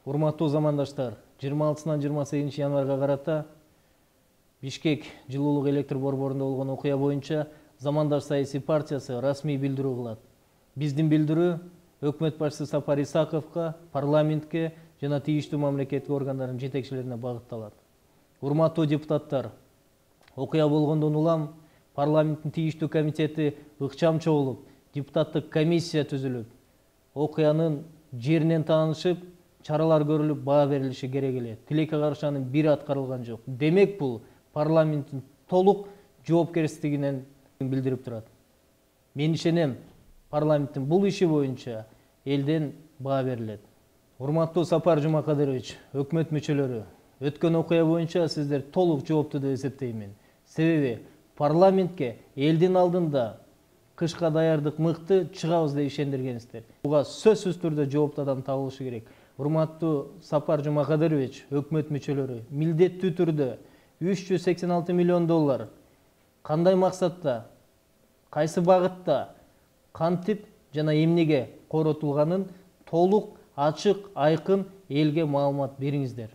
Урматтуу замандаштар, 26-нан 28 январга карата Бишкек жылуулук электр борборунда болгон окуя боюнча Замандаш саясий партиясы расмий билдирүү кылат. Биздин билдирүү өкмөт башчысы Сапар Исаковго, парламентке жана тийиштүү мамлекеттик органдардын жетекчилерине багытталат. Урматтуу депутаттар, окуя болгондон улам парламенттин тийиштүү комитети ыкчам чогулуп, депутаттык комиссия түзүлүп, окуянын жеринен таанышып, чаралар көрүлүп, баа берилиши керек эле. Тилекке каршы анын бири аткарылган жок. Демек бул парламенттин толук жоопкерчилигинен билдирип турат. Мен ишенем, парламенттин бул иши боюнча элден баа берилет. Урматтуу Сапар Жумакадырович, өкмөт мүчөлөрү, өткөн окуя боюнча сиздер толук жооптуу деп эсептеймин. Себеби парламентке элдин алдында кышка даярдык мыкты чыгабыз деп ишендиргенсиздер. Буга сөзсүз түрдө жооптуу адам табылышы керек. Урматтуу Сапар Жумакадырович, өкмөт мүчөлөрү, милдеттүү түрдө 386 миллион доллар кандай максатта, кайсы багытта, кантип жана эмнеге коротулганын толук, ачык, айкын элге маалымат бериңиздер.